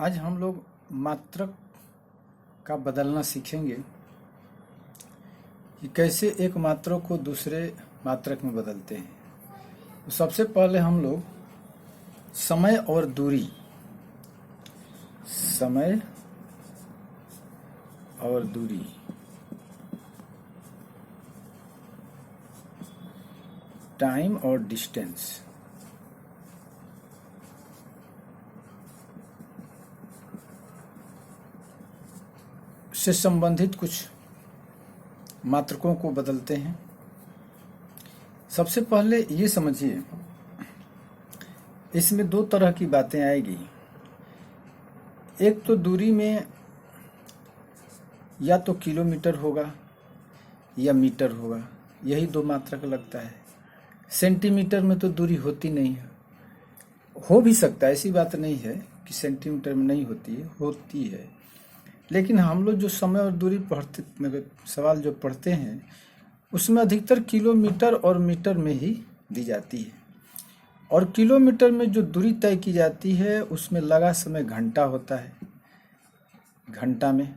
आज हम लोग मात्रक का बदलना सीखेंगे कि कैसे एक मात्रक को दूसरे मात्रक में बदलते हैं। तो सबसे पहले हम लोग समय और दूरी, समय और दूरी टाइम और डिस्टेंस से संबंधित कुछ मात्रकों को बदलते हैं। सबसे पहले ये समझिए, इसमें दो तरह की बातें आएगी। एक तो दूरी में या तो किलोमीटर होगा या मीटर होगा, यही दो मात्रक लगता है। सेंटीमीटर में तो दूरी होती नहीं है, हो भी सकता है, ऐसी बात नहीं है कि सेंटीमीटर में नहीं होती है, होती है। लेकिन हम लोग जो समय और दूरी पढ़ते, सवाल जो पढ़ते हैं उसमें अधिकतर किलोमीटर और मीटर में ही दी जाती है। और किलोमीटर में जो दूरी तय की जाती है उसमें लगा समय घंटा होता है, घंटा में,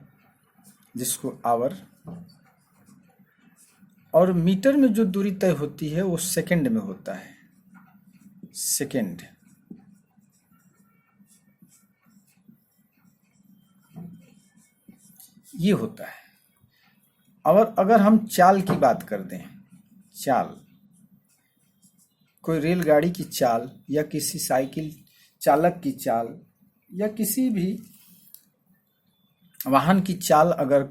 जिसको आवर। और मीटर में जो दूरी तय होती है वो सेकंड में होता है, सेकंड। ये होता है। और अगर हम चाल की बात कर दें, चाल, कोई रेलगाड़ी की चाल या किसी साइकिल चालक की चाल या किसी भी वाहन की चाल अगर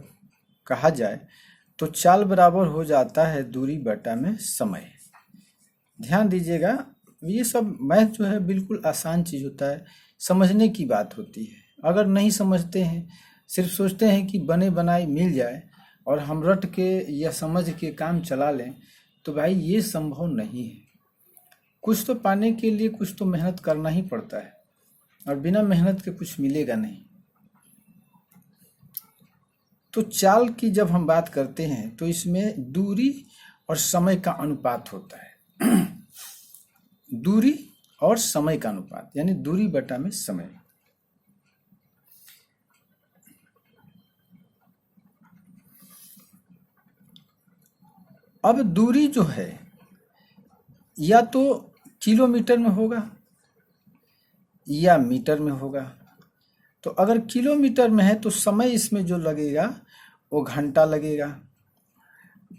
कहा जाए तो चाल बराबर हो जाता है दूरी बटा में समय। ध्यान दीजिएगा, ये सब मैथ जो है बिल्कुल आसान चीज़ होता है, समझने की बात होती है। अगर नहीं समझते हैं, सिर्फ सोचते हैं कि बने बनाई मिल जाए और हम रट के या समझ के काम चला लें, तो भाई ये संभव नहीं है। कुछ तो पाने के लिए कुछ तो मेहनत करना ही पड़ता है, और बिना मेहनत के कुछ मिलेगा नहीं। तो चाल की जब हम बात करते हैं तो इसमें दूरी और समय का अनुपात होता है। दूरी और समय का अनुपात, यानी दूरी बटा में समय। अब दूरी जो है या तो किलोमीटर में होगा या मीटर में होगा। तो अगर किलोमीटर में है तो समय इसमें जो लगेगा वो घंटा लगेगा,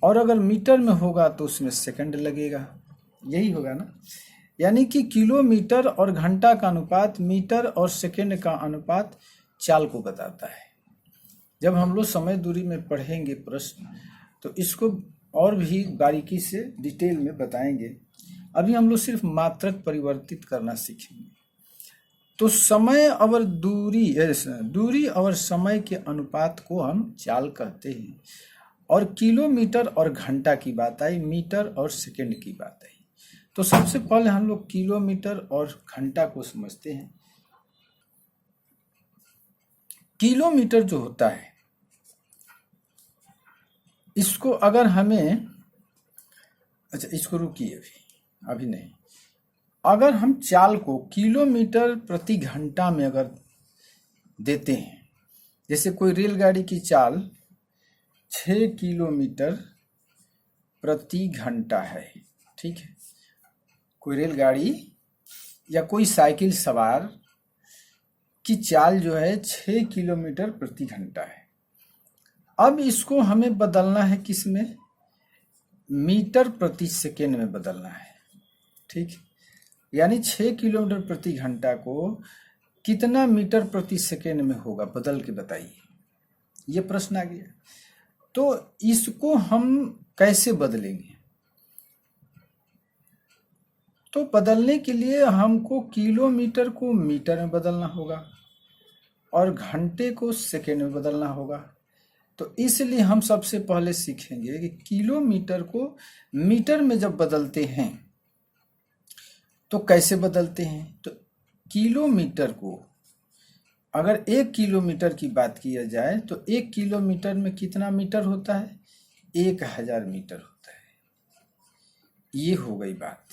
और अगर मीटर में होगा तो उसमें सेकंड लगेगा। यही होगा ना, यानी कि किलोमीटर और घंटा का अनुपात, मीटर और सेकंड का अनुपात चाल को बताता है। जब हम लोग समय दूरी में पढ़ेंगे प्रश्न तो इसको और भी बारीकी से डिटेल में बताएंगे। अभी हम लोग सिर्फ मात्रक परिवर्तित करना सीखेंगे। तो समय और दूरी और समय के अनुपात को हम चाल कहते हैं। और किलोमीटर और घंटा की बात आई, मीटर और सेकंड की बात आई। तो सबसे पहले हम लोग किलोमीटर और घंटा को समझते हैं। किलोमीटर जो होता है, इसको अगर हमें, अच्छा इसको रुकिए, अभी नहीं, अगर हम चाल को किलोमीटर प्रति घंटा में अगर देते हैं, जैसे कोई रेलगाड़ी की चाल 6 किलोमीटर प्रति घंटा है, ठीक है, कोई रेलगाड़ी या कोई साइकिल सवार की चाल जो है 6 किलोमीटर प्रति घंटा है। अब इसको हमें बदलना है किसमें, मीटर प्रति सेकेंड में बदलना है, ठीक। यानी 6 किलोमीटर प्रति घंटा को कितना मीटर प्रति सेकेंड में होगा, बदल के बताइए। ये प्रश्न आ गया। तो इसको हम कैसे बदलेंगे? तो बदलने के लिए हमको किलोमीटर को मीटर में बदलना होगा और घंटे को सेकेंड में बदलना होगा। तो इसलिए हम सबसे पहले सीखेंगे कि किलोमीटर को मीटर में जब बदलते हैं तो कैसे बदलते हैं। तो किलोमीटर को, अगर 1 किलोमीटर की बात किया जाए तो 1 किलोमीटर में कितना मीटर होता है, 1000 मीटर होता है। ये हो गई बात।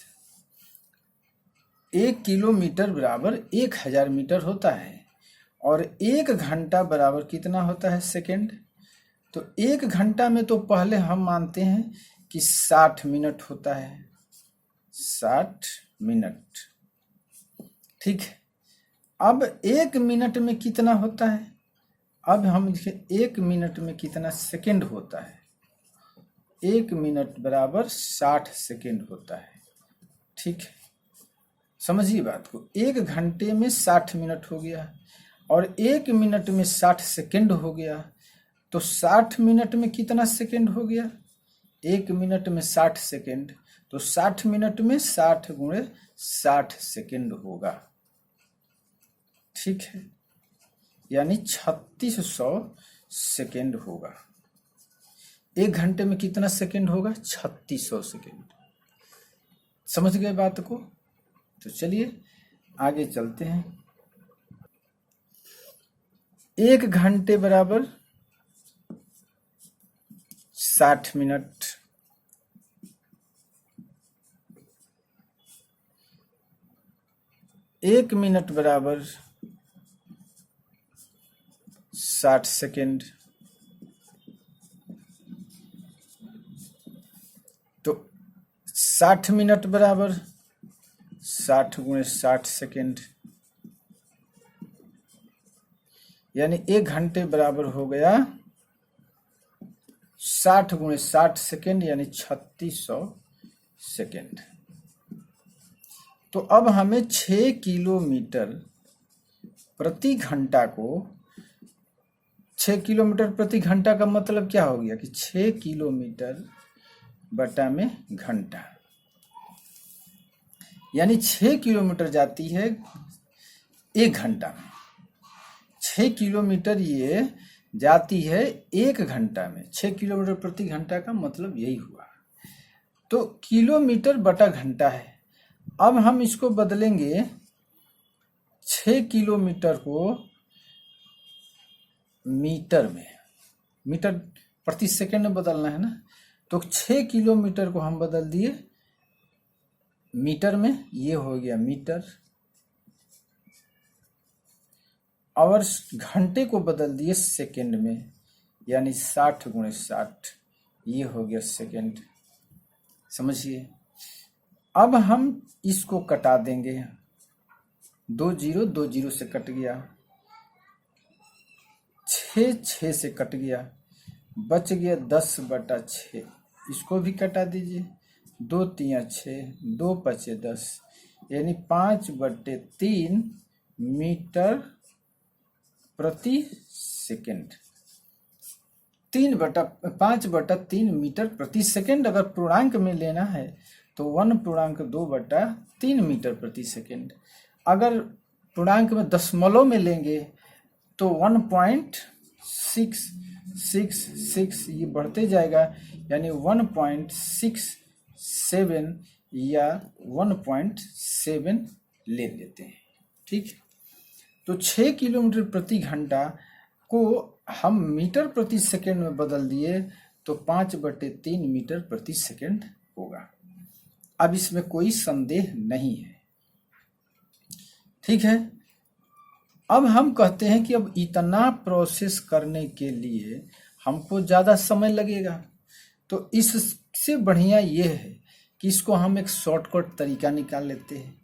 1 किलोमीटर बराबर 1000 मीटर होता है। और 1 घंटा बराबर कितना होता है सेकेंड। तो 1 घंटा में तो पहले हम मानते हैं कि 60 मिनट होता है, 60 मिनट, ठीक है। अब 1 मिनट में कितना होता है, अब हम लिखें 1 मिनट में कितना सेकेंड होता है। 1 मिनट बराबर 60 सेकेंड होता है, ठीक है। समझिए बात को, 1 घंटे में 60 मिनट हो गया और 1 मिनट में 60 सेकेंड हो गया। तो 60 मिनट में कितना सेकेंड हो गया, 1 मिनट में 60 सेकेंड, तो 60 मिनट में 60 गुणे 60 सेकेंड होगा, ठीक है। यानी 3600 सेकेंड होगा। 1 घंटे में कितना सेकेंड होगा, 3600 सेकेंड। समझ गए बात को। तो चलिए आगे चलते हैं। 1 घंटे बराबर 60 मिनट, 1 मिनट बराबर 60 सेकेंड। तो 60 मिनट बराबर 60 गुणे 60 सेकेंड, यानी 1 घंटे बराबर हो गया 60 गुणे 60 सेकेंड, यानी 3600 सेकेंड। तो अब हमें 6 किलोमीटर प्रति घंटा को, 6 किलोमीटर प्रति घंटा का मतलब क्या हो गया कि 6 किलोमीटर बटा में घंटा, यानी 6 किलोमीटर जाती है 1 घंटा में। 6 किलोमीटर ये जाती है 1 घंटा में। 6 किलोमीटर प्रति घंटा का मतलब यही हुआ। तो किलोमीटर बटा घंटा है। अब हम इसको बदलेंगे, 6 किलोमीटर को मीटर में, मीटर प्रति सेकंड में बदलना है ना। तो 6 किलोमीटर को हम बदल दिए मीटर में, ये हो गया मीटर, और घंटे को बदल दिए सेकंड में, यानी 60 गुणे 60, ये हो गया सेकंड। समझिए। अब हम इसको कटा देंगे, 2 जीरो 2 जीरो से कट गया, 6 6 से कट गया, बच गया 10 बटा 6। इसको भी कटा दीजिए, 2 3 6, 2 5 10, यानी 5/3 मीटर प्रति सेकंड। 5/3 मीटर प्रति सेकंड। अगर पूर्णांक में लेना है तो 1/2/3 मीटर प्रति सेकंड। अगर पूर्णांक में दशमलव में लेंगे तो 1.666, ये बढ़ते जाएगा, यानी 1.67 या 1.7 ले लेते हैं, ठीक। तो 6 किलोमीटर प्रति घंटा को हम मीटर प्रति सेकंड में बदल दिए तो 5/3 मीटर प्रति सेकंड होगा। अब इसमें कोई संदेह नहीं है, ठीक है। अब हम कहते हैं कि अब इतना प्रोसेस करने के लिए हमको ज़्यादा समय लगेगा, तो इससे बढ़िया ये है कि इसको हम एक शॉर्टकट तरीका निकाल लेते हैं।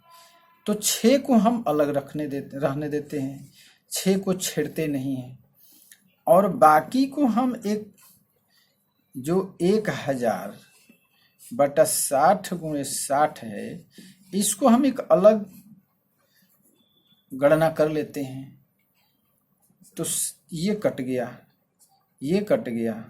तो 6 को हम अलग रहने देते हैं, 6 को छेड़ते नहीं हैं, और बाकी को हम एक जो 1000/60 गुणे 60 है, इसको हम एक अलग गणना कर लेते हैं। तो ये कट गया, ये कट गया,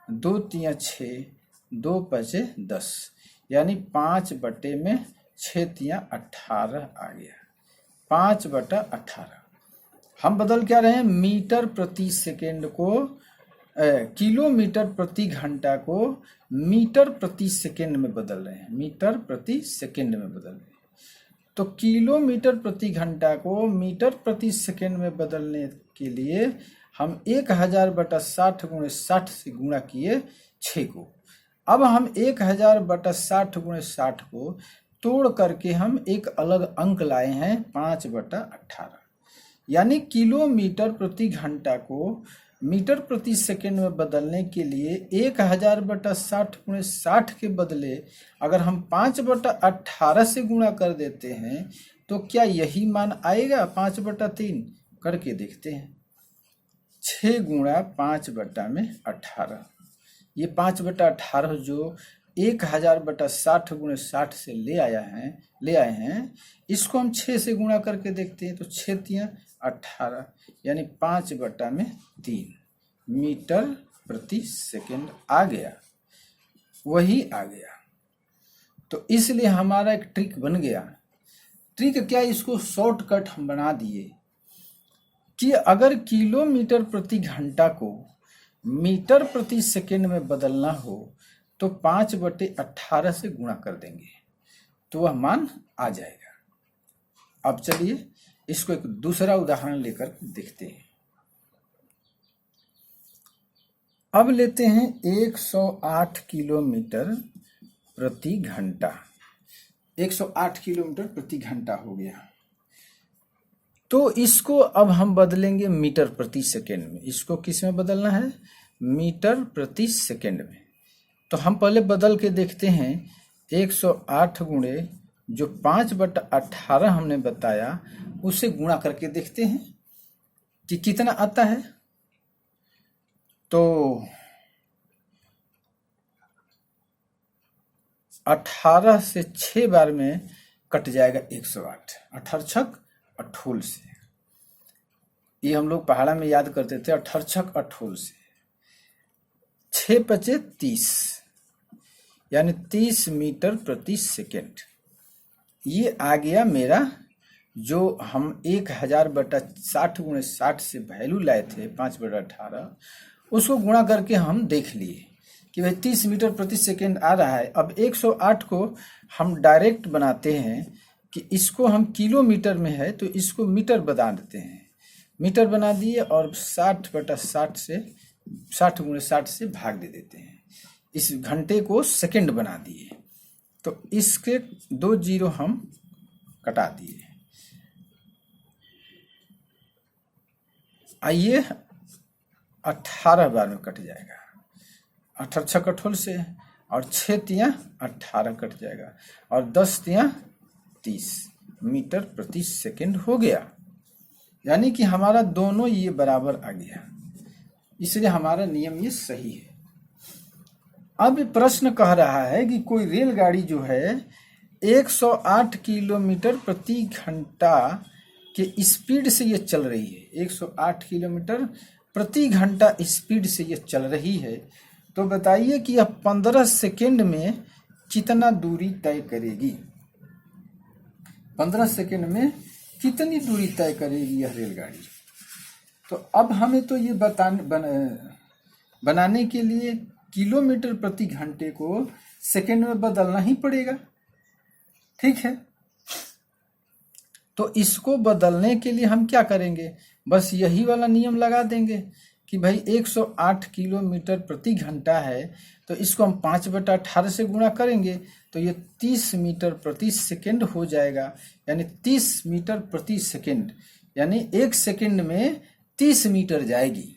2 3 6, 2 5 10, यानी 5/6 18 आ गया, 5/18। हम बदल क्या रहे हैं, मीटर प्रति सेकेंड को किलोमीटर प्रति घंटा को मीटर प्रति सेकेंड में बदल रहे हैं, मीटर प्रति सेकेंड में बदल रहे हैं। तो किलोमीटर प्रति घंटा को मीटर प्रति सेकेंड में बदलने के लिए हम 1000/60 गुणे 60 से गुणा किए 6 को। अब हम 1000/60 गुणे 60 को तोड़ करके हम एक अलग अंक लाए हैं 5/18। यानी किलोमीटर प्रति घंटा को मीटर प्रति सेकंड में बदलने के लिए 1000/60 के बदले अगर हम 5/18 से गुणा कर देते हैं तो क्या यही मान आएगा? 5/3 करके देखते हैं। 6 गुणा 5/18, ये 5/18 जो 1000/60 से ले आए हैं, इसको हम 6 से गुणा करके देखते हैं तो 6 तियां 18 यानी 5/3 मीटर प्रति सेकंड आ गया, वही आ गया। तो इसलिए हमारा एक ट्रिक बन गया। ट्रिक क्या? इसको शॉर्टकट हम बना दिए कि अगर किलोमीटर प्रति घंटा को मीटर प्रति सेकंड में बदलना हो तो 5/18 से गुणा कर देंगे तो वह मान आ जाएगा। अब चलिए इसको एक दूसरा उदाहरण लेकर देखते हैं। अब लेते हैं 108 किलोमीटर प्रति घंटा। 108 किलोमीटर प्रति घंटा हो गया, तो इसको अब हम बदलेंगे मीटर प्रति सेकंड में। इसको किस में बदलना है? मीटर प्रति सेकंड में। तो हम पहले बदल के देखते हैं। 108 गुणे जो 5/18 हमने बताया उसे गुणा करके देखते हैं कि कितना आता है। तो 18 से 6 बार में कट जाएगा 108। 18 छक 18 से, ये हम लोग पहाड़ा में याद करते थे। 18 छक 18 से 6 बचे 30 यानी 30 मीटर प्रति सेकंड। ये आ गया मेरा जो हम 1000/60 से वैल्यू लाए थे 5/18, उसको गुणा करके हम देख लिए कि भाई 30 मीटर प्रति सेकंड आ रहा है। अब 108 को हम डायरेक्ट बनाते हैं कि इसको हम किलोमीटर में है तो इसको मीटर बना देते हैं। मीटर बना दिए और 60/60 से 60 गुणे 60 से भाग दे देते हैं। इस घंटे को सेकंड बना दिए तो इसके 2 जीरो हम कटा दिए। आइए 18 बार में कट जाएगा। 18 छक 18 से और 6 तियां 18 कट जाएगा और 10 तियां 30 मीटर प्रति सेकंड हो गया। यानी कि हमारा दोनों ये बराबर आ गया, इसलिए हमारा नियम ये सही है। अब प्रश्न कह रहा है कि कोई रेलगाड़ी जो है 108 किलोमीटर प्रति घंटा के स्पीड से ये चल रही है। 108 किलोमीटर प्रति घंटा स्पीड से ये चल रही है, तो बताइए कि यह 15 सेकंड में कितना दूरी तय करेगी। 15 सेकंड में कितनी दूरी तय करेगी यह रेलगाड़ी। तो अब हमें तो ये बनाने के लिए किलोमीटर प्रति घंटे को सेकंड में बदलना ही पड़ेगा, ठीक है। तो इसको बदलने के लिए हम क्या करेंगे? बस यही वाला नियम लगा देंगे कि भाई 108 किलोमीटर प्रति घंटा है तो इसको हम 5/18 से गुणा करेंगे तो ये 30 मीटर प्रति सेकंड हो जाएगा। यानी 30 मीटर प्रति सेकंड यानी 1 सेकंड में 30 मीटर जाएगी।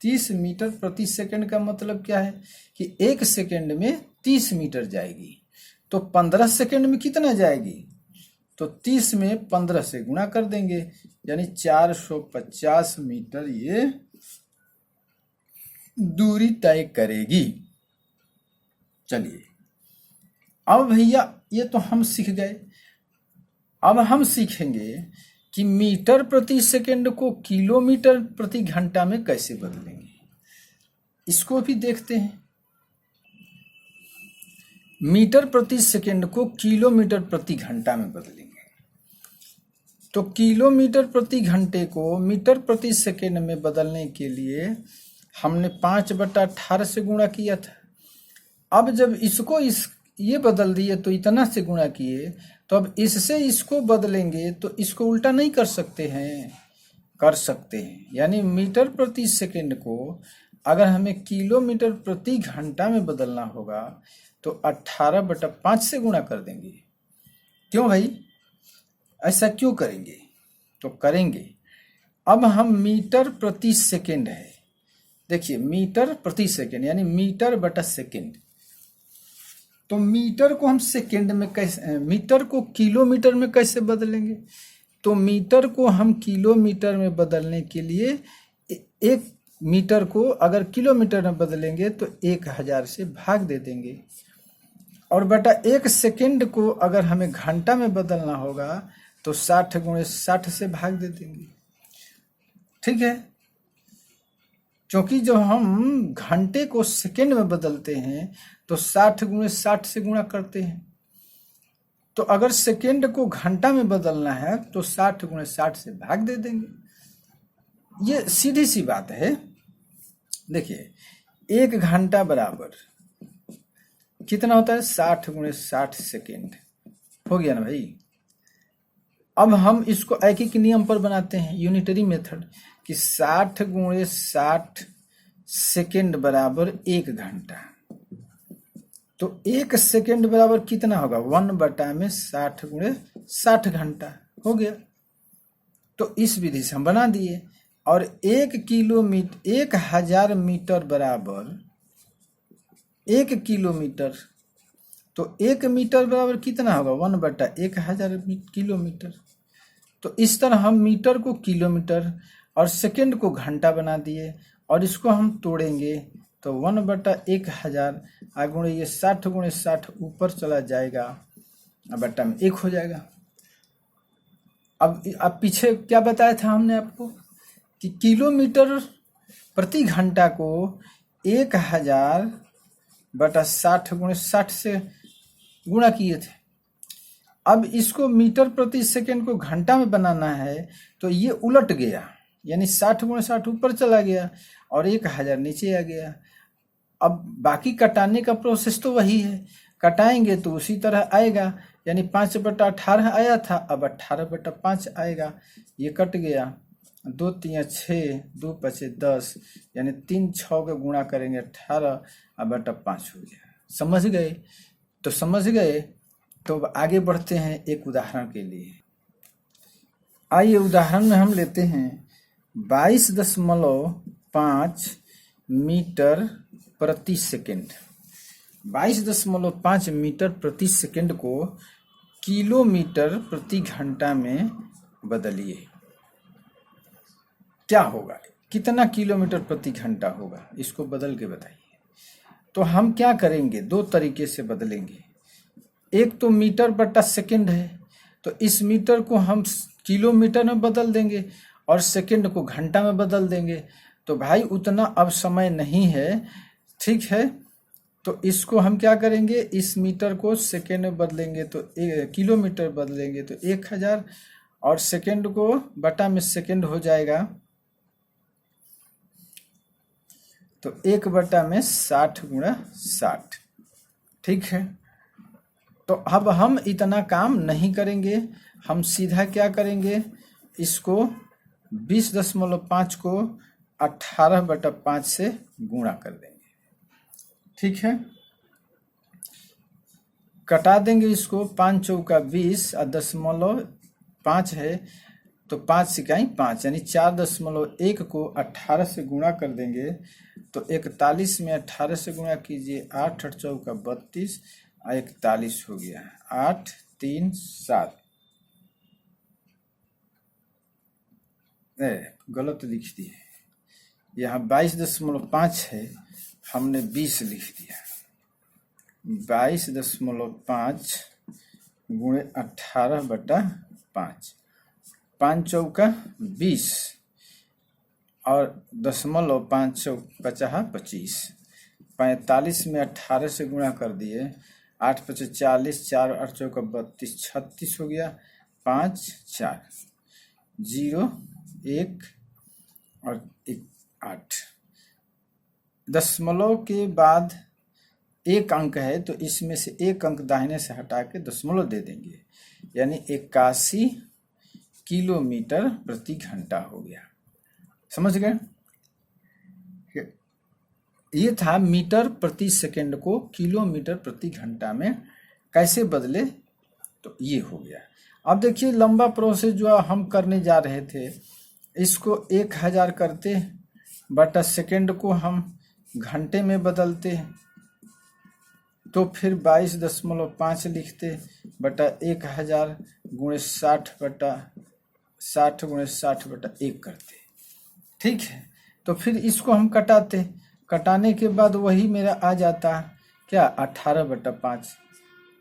30 मीटर प्रति सेकंड का मतलब क्या है कि 1 सेकंड में 30 मीटर जाएगी। तो 15 सेकंड में कितना जाएगी? तो 30 में 15 से गुणा कर देंगे यानी 450 मीटर ये दूरी तय करेगी। चलिए अब भैया ये तो हम सीख गए। अब हम सीखेंगे कि मीटर प्रति सेकंड को किलोमीटर प्रति घंटा में कैसे बदलेंगे, इसको भी देखते हैं। मीटर प्रति सेकंड को किलोमीटर प्रति घंटा में बदलेंगे तो किलोमीटर प्रति घंटे को मीटर प्रति सेकंड में बदलने के लिए हमने 5/18 से गुणा किया था। अब जब इसको ये बदल दिए तो इतना से गुणा किए, तो अब इससे इसको बदलेंगे तो इसको उल्टा नहीं कर सकते हैं? कर सकते हैं। यानी मीटर प्रति सेकंड को अगर हमें किलोमीटर प्रति घंटा में बदलना होगा तो 18/5 से गुणा कर देंगे। क्यों भाई, ऐसा क्यों करेंगे? तो करेंगे अब हम मीटर प्रति सेकंड है, देखिए मीटर प्रति सेकंड यानी मीटर बटा सेकंड। तो मीटर को हम सेकंड में कैसे, मीटर को किलोमीटर में कैसे बदलेंगे? तो मीटर को हम किलोमीटर में बदलने के लिए एक मीटर को अगर किलोमीटर में बदलेंगे तो 1000 से भाग दे देंगे, और बटा एक सेकंड को अगर हमें घंटा में बदलना होगा तो 60 गुणे 60 से भाग दे देंगे। ठीक है, क्योंकि जब हम घंटे को सेकंड में बदलते हैं तो 60 गुणे 60 से गुणा करते हैं। तो अगर सेकंड को घंटा में बदलना है तो 60 गुणे 60 से भाग दे देंगे। ये सीधी सी बात है। देखिए 1 घंटा बराबर कितना होता है? 60 गुणे 60 सेकेंड। हो गया ना भाई। अब हम इसको ऐकिक नियम पर बनाते हैं, यूनिटरी मेथड, कि 60 गुणे 60 सेकेंड बराबर 1 घंटा। तो 1 सेकेंड बराबर कितना होगा? 1/60 गुणे 60 घंटा। हो गया। तो इस विधि से हम बना दिए। और 1 किलोमीटर 1000 मीटर बराबर 1 किलोमीटर। तो 1 मीटर बराबर कितना होगा? 1/1000 किलोमीटर। तो इस तरह हम मीटर को किलोमीटर और सेकंड को घंटा बना दिए, और इसको हम तोड़ेंगे तो 1/1000 गुणे ये 60 गुणे 60 ऊपर चला जाएगा, बट्टा में 1 हो जाएगा। अब पीछे क्या बताया था हमने आपको कि किलोमीटर प्रति घंटा को 1000/60 गुणे 60 से गुणा किए थे। अब इसको मीटर प्रति सेकंड को घंटा में बनाना है तो ये उलट गया, यानी 60 गुणे 60 ऊपर चला गया और 1000 नीचे आ गया। अब बाकी कटाने का प्रोसेस तो वही है, कटाएंगे तो उसी तरह आएगा, यानी 5/18 आया था, अब 18/5 आएगा। ये कट गया, 2 3 6, 2 5 10, यानी 3 6 का गुणा करेंगे 18/5 हो गया। समझ गए? तो समझ गए तो आगे बढ़ते हैं एक उदाहरण के लिए। आइए उदाहरण में हम लेते हैं 22.5 मीटर प्रति सेकंड। 22.5 मीटर प्रति सेकंड को किलोमीटर प्रति घंटा में बदलिए। क्या होगा? कितना किलोमीटर प्रति घंटा होगा? इसको बदल के बताइए। तो हम क्या करेंगे? 2 तरीके से बदलेंगे। एक तो मीटर बटा सेकंड है, तो इस मीटर को हम किलोमीटर में बदल देंगे और सेकंड को घंटा में बदल देंगे। तो भाई उतना अब समय नहीं है, ठीक है। तो इसको हम क्या करेंगे? इस मीटर को सेकंड में बदलेंगे तो किलोमीटर बदलेंगे तो 1000, और सेकंड को बटा में सेकंड हो जाएगा तो 1/60 गुणा 60। ठीक है। तो अब हम इतना काम नहीं करेंगे, हम सीधा क्या करेंगे? इसको 20.5 को 18/5 से गुणा कर देंगे। ठीक है, कटा देंगे इसको। 5 चौका 20 और 0.5 है तो 5 सिकाई 5, यानी 4.1 को 18 से गुणा कर देंगे तो 41 में 18 से गुणा कीजिए, 8 8 चौका 32 और 41 हो गया। 8 3 7 गलत लिख दिए, यहाँ 22.5 है, हमने 20 लिख दिया। 22.5 गुणे 18/5, 5 चौका 20 और 0.5 50 25, 45 में 18 से गुणा कर दिए, 8 5 40, 4 8 चौका 32, 36 हो गया। 5 4 0 1 और 8। दशमलव के बाद एक अंक है तो इसमें से एक अंक दाहिने से हटा के दशमलव दे देंगे, यानी 81 किलोमीटर प्रति घंटा हो गया। समझ गए? ये था मीटर प्रति सेकंड को किलोमीटर प्रति घंटा में कैसे बदले, तो ये हो गया। अब देखिए लंबा प्रोसेस जो हम करने जा रहे थे इसको 1000 करते बटा सेकेंड को हम घंटे में बदलते तो फिर 22.5 लिखते बटा 1000 गुणे 60 बटा 60 गुणे 60 बटा 1 करते। ठीक है, तो फिर इसको हम कटाते, कटाने के बाद वही मेरा आ जाता क्या 18/5,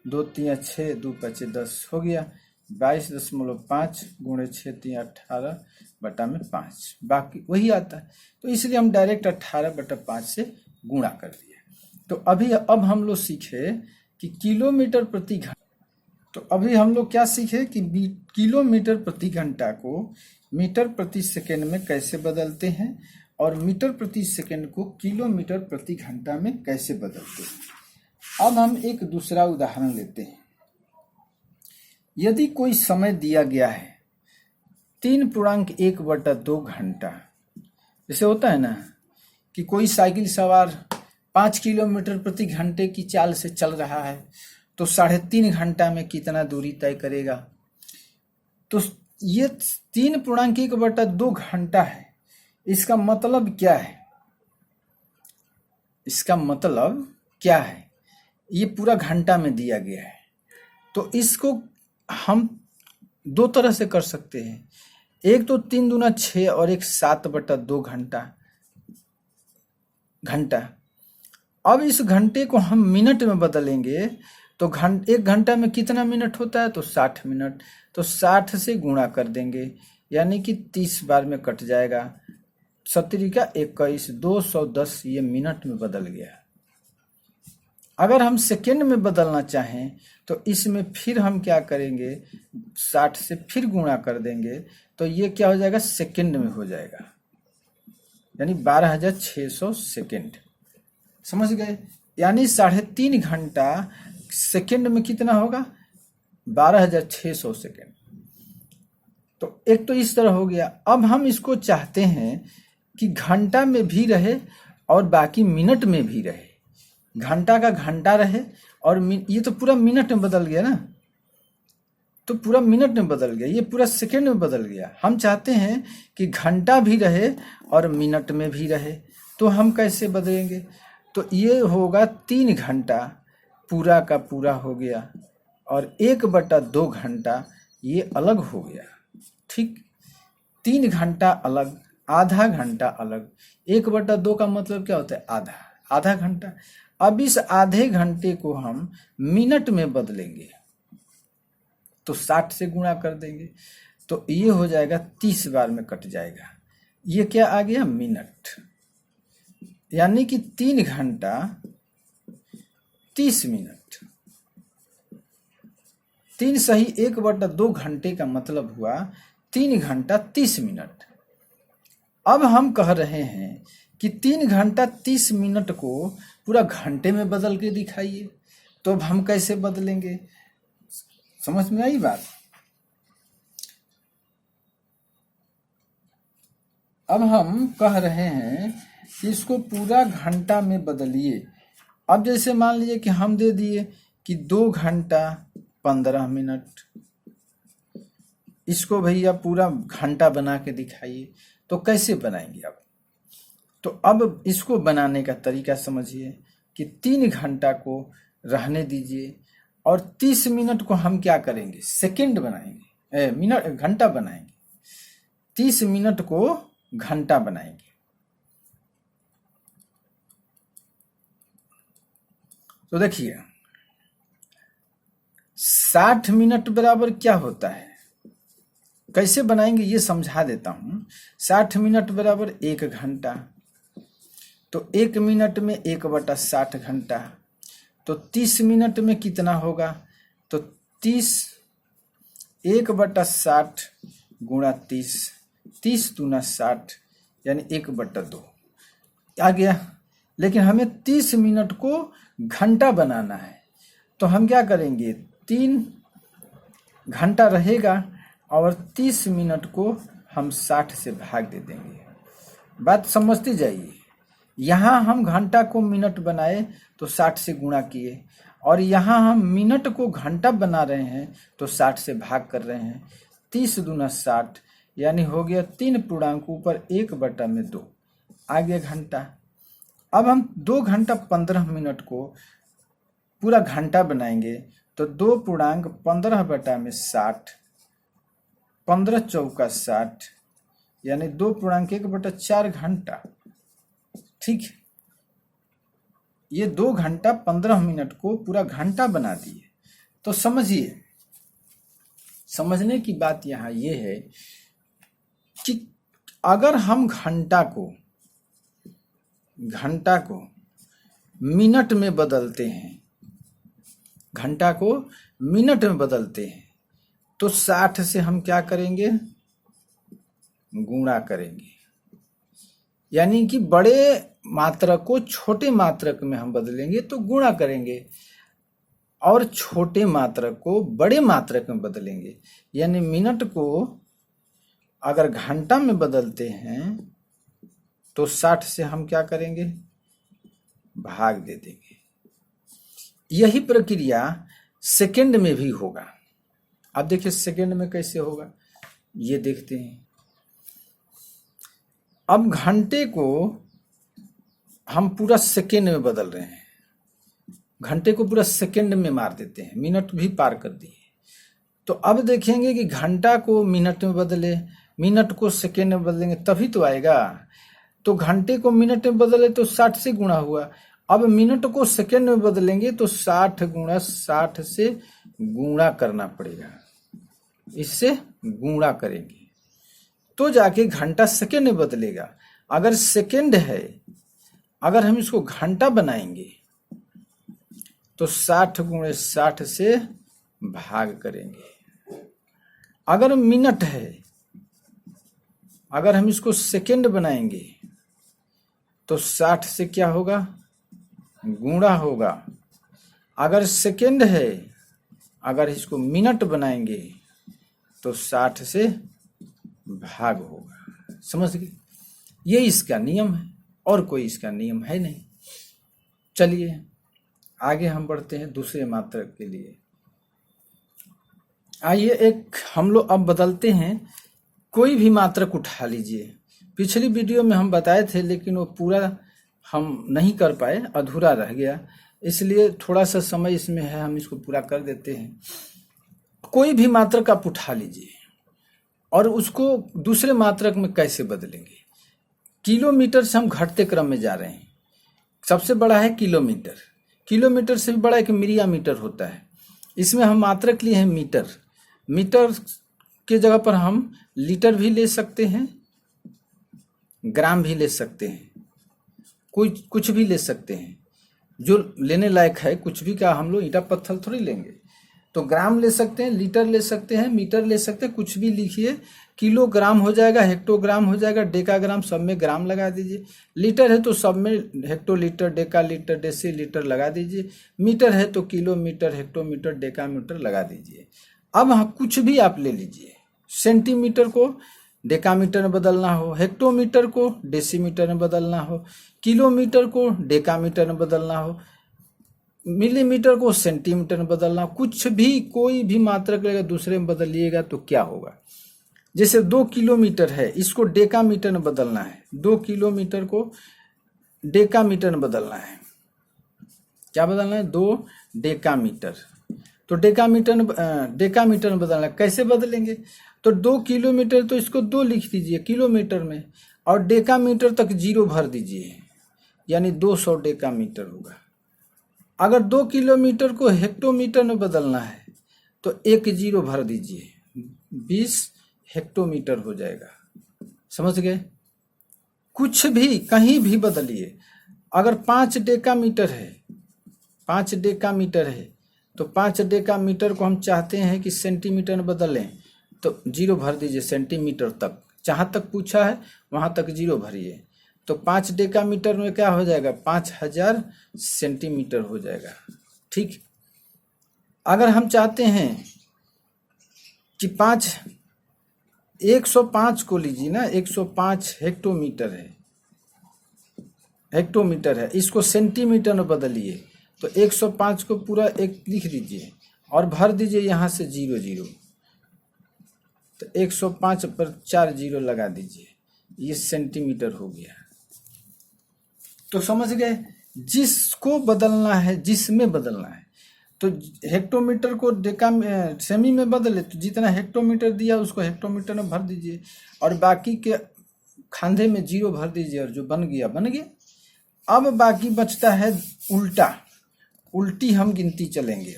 2 3 6 2 5 10 हो गया 22.5 गुणे 6 3 18 बटा में 5, बाकी वही आता है। तो इसलिए हम डायरेक्ट 18/5 से गुणा कर दिए। तो अब हम लोग सीखे कि किलोमीटर प्रति घंटा, तो अभी हम लोग क्या सीखे कि किलोमीटर प्रति घंटा को मीटर प्रति सेकेंड में कैसे बदलते हैं और मीटर प्रति सेकेंड को किलोमीटर प्रति घंटा में कैसे बदलते हैं। अब हम एक दूसरा उदाहरण लेते हैं। यदि कोई समय दिया गया है 3.1/2 घंटा, जैसे होता है ना कि कोई साइकिल सवार 5 किलोमीटर प्रति घंटे की चाल से चल रहा है तो 3.5 घंटा में कितना दूरी तय करेगा। तो ये 3.1/2 घंटा है। इसका मतलब क्या है? इसका मतलब क्या है? ये पूरा घंटा में दिया गया है। तो इसको हम दो तरह से कर सकते हैं। एक तो 3 दूना 6 और एक 7/2 घंटा। अब इस घंटे को हम मिनट में बदलेंगे तो एक घंटा में कितना मिनट होता है? तो 60 मिनट। तो 60 से गुणा कर देंगे यानी कि 30 बार में कट जाएगा। 70 का 21, 210 ये मिनट में बदल गया। अगर हम सेकेंड में बदलना चाहें तो इसमें फिर हम क्या करेंगे 60 से फिर गुणा कर देंगे तो ये क्या हो जाएगा सेकेंड में हो जाएगा, यानी 12,600 सेकेंड। समझ गए? यानी 3.5 घंटा सेकेंड में कितना होगा 12,600 सेकेंड। तो एक तो इस तरह हो गया। अब हम इसको चाहते हैं कि घंटा में भी रहे और बाकी मिनट में भी रहे। घंटा का घंटा रहे और ये तो पूरा मिनट में बदल गया ना, तो पूरा मिनट में बदल गया, ये पूरा सेकेंड में बदल गया। हम चाहते हैं कि घंटा भी रहे और मिनट में भी रहे। तो हम कैसे बदलेंगे? तो ये होगा 3 घंटा पूरा का पूरा हो गया और 1/2 घंटा ये अलग हो गया। ठीक, 3 घंटा अलग, आधा घंटा अलग। 1/2 का मतलब क्या होता है? आधा घंटा। अब इस आधे घंटे को हम मिनट में बदलेंगे तो 60 से गुणा कर देंगे तो ये हो जाएगा 30 बार में कट जाएगा। ये क्या आ गया मिनट, यानी कि 3 घंटा 30 मिनट। 3 सही 1/2 घंटे का मतलब हुआ 3 घंटा 30 मिनट। अब हम कह रहे हैं कि 3 घंटा 30 मिनट को पूरा घंटे में बदल के दिखाइए। तो अब हम कैसे बदलेंगे? समझ में आई बात? अब हम कह रहे हैं कि इसको पूरा घंटा में बदलिए। अब जैसे मान लीजिए कि हम दे दिए कि 2 घंटा 15 मिनट, इसको भैया पूरा घंटा बना के दिखाइए। तो कैसे बनाएंगे? तो अब इसको बनाने का तरीका समझिए कि 3 घंटा को रहने दीजिए और 30 मिनट को हम क्या करेंगे सेकंड बनाएंगे, घंटा बनाएंगे। 30 मिनट को घंटा बनाएंगे। तो देखिए 60 मिनट बराबर क्या होता है, कैसे बनाएंगे ये समझा देता हूं। 60 मिनट बराबर 1 घंटा, तो 1 मिनट में 1/60 घंटा। तो 30 मिनट में कितना होगा? तो 30 1/60 गुणा 30, 30 दूना 60 यानी 1/2 आ गया। लेकिन हमें 30 मिनट को घंटा बनाना है तो हम क्या करेंगे 3 घंटा रहेगा और 30 मिनट को हम 60 से भाग दे देंगे। बात समझते जाइए। यहाँ हम घंटा को मिनट बनाए तो 60 से गुणा किए और यहाँ हम मिनट को घंटा बना रहे हैं तो 60 से भाग कर रहे हैं। 30 दूना 60 यानी हो गया 3 पूर्णांक ऊपर 1/2, आ गया घंटा। अब हम 2 घंटा 15 मिनट को पूरा घंटा बनाएंगे तो 2 पूर्णांक 15/60, 15 चौका 60, यानी 2 पूर्णांक 1/4 घंटा। ठीक, ये 2 घंटा 15 मिनट को पूरा घंटा बना दिए। तो समझिए, समझने की बात यहाँ ये है कि अगर हम घंटा को मिनट में बदलते हैं, घंटा को मिनट में बदलते हैं, तो 60 से हम क्या करेंगे, गुणा करेंगे। यानी कि बड़े मात्रक को छोटे मात्रक में हम बदलेंगे तो गुणा करेंगे, और छोटे मात्रक को बड़े मात्रक में बदलेंगे। यानी मिनट को अगर घंटा में बदलते हैं तो 60 से हम क्या करेंगे, भाग दे देंगे। यही प्रक्रिया सेकंड में भी होगा। अब देखिए सेकंड में कैसे होगा, ये देखते हैं। अब घंटे को हम पूरा सेकंड में बदल रहे हैं, घंटे को पूरा सेकंड में मार देते हैं, मिनट भी पार कर दिए। तो अब देखेंगे कि घंटा को मिनट में बदले, मिनट को सेकंड में बदलेंगे तभी तो आएगा। तो घंटे को मिनट में बदले तो 60 से गुणा हुआ। अब मिनट को सेकंड में बदलेंगे तो 60 गुणा 60 से गुणा करना पड़ेगा, इससे गुणा करेंगे तो जाके घंटा सेकंड में बदलेगा। अगर सेकंड है, अगर हम इसको घंटा बनाएंगे तो 60 गुणे 60 से भाग करेंगे। अगर मिनट है, अगर हम इसको सेकंड बनाएंगे तो 60 से क्या होगा, गुणा होगा। अगर सेकंड है, अगर इसको मिनट बनाएंगे तो 60 से भाग होगा। समझ गए, ये इसका नियम है और कोई इसका नियम है नहीं। चलिए आगे हम बढ़ते हैं दूसरे मात्रक के लिए। आइए एक हम लोग अब बदलते हैं, कोई भी मात्रक उठा लीजिए। पिछली वीडियो में हम बताए थे लेकिन वो पूरा हम नहीं कर पाए, अधूरा रह गया, इसलिए थोड़ा सा समय इसमें है, हम इसको पूरा कर देते हैं। कोई भी मात्रक आप उठा लीजिए और उसको दूसरे मात्रक में कैसे बदलेंगे। किलोमीटर से हम घटते क्रम में जा रहे हैं। सबसे बड़ा है किलोमीटर, किलोमीटर से भी बड़ा एक मिलिया मीटर होता है। इसमें हम मात्रक लिए हैं मीटर। मीटर के जगह पर हम लीटर भी ले सकते हैं, ग्राम भी ले सकते हैं, कुछ भी ले सकते हैं जो लेने लायक है। कुछ भी का हम लोग ईंटा पत्थर थोड़ी लेंगे। तो ग्राम ले सकते हैं, लीटर ले सकते हैं, मीटर ले सकते हैं, कुछ भी लिखिए। किलोग्राम हो जाएगा, हेक्टोग्राम हो जाएगा, डेकाग्राम, सब में ग्राम लगा दीजिए। लीटर है तो सब में हेक्टोलीटर, डेकालीटर, डेसीलीटर लगा दीजिए। मीटर है तो किलोमीटर, हेक्टोमीटर, डेकामीटर लगा दीजिए। अब हाँ, कुछ भी आप ले लीजिए। सेंटीमीटर को डेकामीटर में बदलना हो, हेक्टोमीटर को डेसीमीटर में बदलना हो, किलोमीटर को डेकामीटर में बदलना हो, मिलीमीटर को सेंटीमीटर में बदलना, कुछ भी कोई भी मात्रक लेगा दूसरे में बदलिएगा तो क्या होगा। जैसे 2 किलोमीटर है, इसको डेकामीटर में बदलना है, 2 किलोमीटर को डेकामीटर में बदलना है। क्या बदलना है, 2 डेकामीटर। तो डेकामीटर में बदलना है। कैसे बदलेंगे, तो 2 किलोमीटर तो इसको 2 लिख दीजिए किलोमीटर में, और डेकामीटर तक 0 भर दीजिए, यानी 200 डेकामीटर होगा। अगर 2 किलोमीटर को हेक्टोमीटर में बदलना है तो 1 0 भर दीजिए, 20 हेक्टोमीटर हो जाएगा। समझ गए, कुछ भी कहीं भी बदलिए। अगर 5 डेकामीटर है, 5 डेकामीटर है तो 5 डेकामीटर को हम चाहते हैं कि सेंटीमीटर में बदलें तो 0 भर दीजिए, सेंटीमीटर तक, जहाँ तक पूछा है वहाँ तक 0 भरिए। तो 5 डेकामीटर में क्या हो जाएगा, 5000 सेंटीमीटर हो जाएगा। ठीक, अगर हम चाहते हैं कि 105 को लीजिए ना, 105 हेक्टोमीटर है, हेक्टोमीटर है, इसको सेंटीमीटर में बदलिए तो 105 को पूरा एक लिख दीजिए और भर दीजिए यहाँ से 0 0। तो 105 पर 4 जीरो लगा दीजिए, ये सेंटीमीटर हो गया। तो समझ गए, जिसको बदलना है, जिसमें बदलना है, तो हेक्टोमीटर को सेमी में बदले तो जितना हेक्टोमीटर दिया उसको हेक्टोमीटर में भर दीजिए और बाकी के खांधे में जीरो भर दीजिए और जो बन गया बन गया। अब बाकी बचता है उल्टी हम गिनती चलेंगे।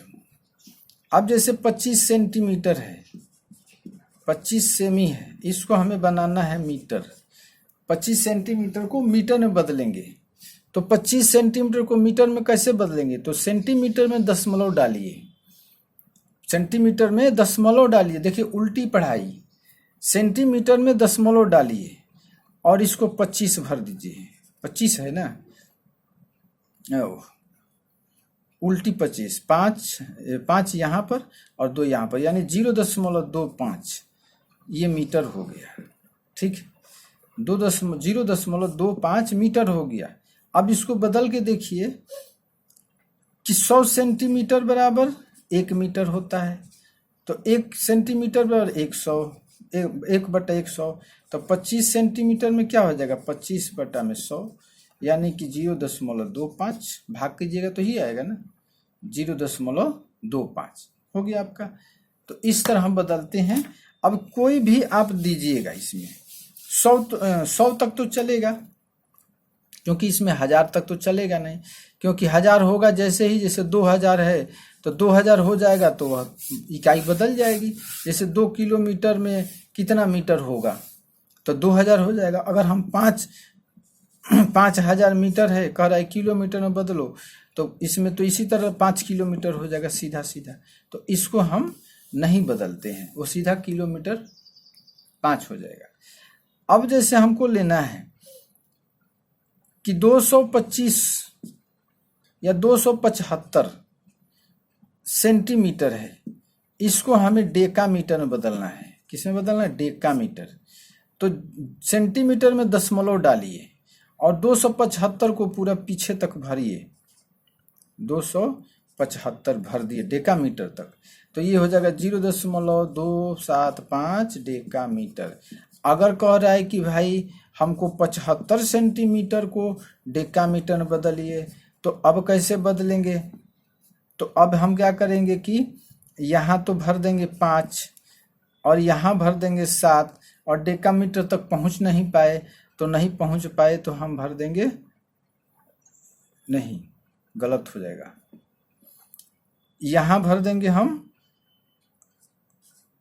अब जैसे 25 सेंटीमीटर है, 25 सेमी है, इसको हमें बनाना है मीटर। 25 सेंटीमीटर को मीटर में बदलेंगे, तो 25 सेंटीमीटर को मीटर में कैसे बदलेंगे? तो सेंटीमीटर में दशमलव डालिए, सेंटीमीटर में दशमलव डालिए। देखिए उल्टी पढ़ाई, सेंटीमीटर में दशमलव डालिए और इसको 25 भर दीजिए। 25 है ना, उल्टी 25, 5 यहाँ पर और 2 यहाँ पर, यानी 0.25 ये मीटर हो गया। ठीक, 0.25 मीटर हो गया। अब इसको बदल के देखिए कि 100 सेंटीमीटर बराबर 1 मीटर होता है, तो 1 सेंटीमीटर बराबर 1/100, तो 25 सेंटीमीटर में क्या हो जाएगा? 25/100, यानी कि 0.25 भाग कीजिएगा तो ही आएगा ना, 0.25 हो गया आपका। तो इस तरह हम बदलते हैं। अब कोई भी आप दीजिएगा, इसमें 100 तक तो चलेगा, क्योंकि इसमें 1000 तक तो चलेगा नहीं, क्योंकि 1000 होगा जैसे 2000 है तो 2000 हो जाएगा तो वह इकाई बदल जाएगी। जैसे 2 किलोमीटर में कितना मीटर होगा, तो 2000 हो जाएगा। अगर हम 5000 मीटर है, कह रहा है किलोमीटर में बदलो, तो इसमें तो इसी तरह 5 किलोमीटर हो जाएगा सीधा सीधा। तो इसको हम नहीं बदलते हैं, वो सीधा किलोमीटर 5 हो जाएगा। अब जैसे हमको लेना है कि 225 या 275 सेंटीमीटर है, इसको हमें डेकामीटर में बदलना है। किसमें बदलना है? डेकामीटर। तो सेंटीमीटर में दशमलव डालिए और 275 को पूरा पीछे तक भरिए, 275 भर दिए डेकामीटर तक, तो ये हो जाएगा 0.275 डेकामीटर। अगर कह रहा है कि भाई हमको 75 सेंटीमीटर को डेकामीटर में बदलिए, तो अब कैसे बदलेंगे? तो अब हम क्या करेंगे कि यहाँ तो भर देंगे 5 और यहाँ भर देंगे 7, और डेकामीटर तक पहुँच नहीं पाए तो नहीं पहुँच पाए तो हम भर देंगे, नहीं गलत हो जाएगा, यहाँ भर देंगे हम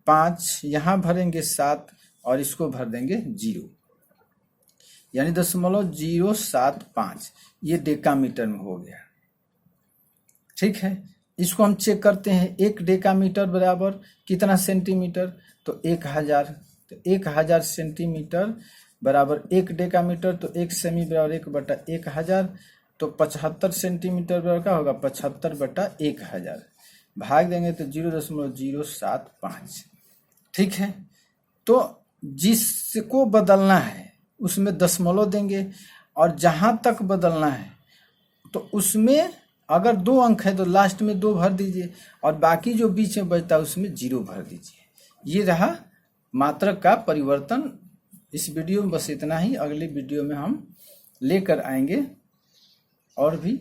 5, यहाँ भरेंगे 7 और इसको भर देंगे 0, यानी 0.075, ये डेकामीटर में हो गया। ठीक है, इसको हम चेक करते हैं। 1 डेकामीटर बराबर कितना सेंटीमीटर? तो 1000, तो 1000 सेंटीमीटर बराबर 1 डेकामीटर, तो 1 सेमी बराबर 1/1000, तो 75 सेंटीमीटर बराबर क्या होगा? 75/1000, भाग देंगे तो 0.075। ठीक है, तो जिसको बदलना है उसमें दशमलव देंगे, और जहां तक बदलना है तो उसमें अगर 2 अंक है तो लास्ट में 2 भर दीजिए, और बाकी जो बीच में बचता है उसमें 0 भर दीजिए। ये रहा मात्रक का परिवर्तन। इस वीडियो में बस इतना ही। अगले वीडियो में हम लेकर आएंगे और भी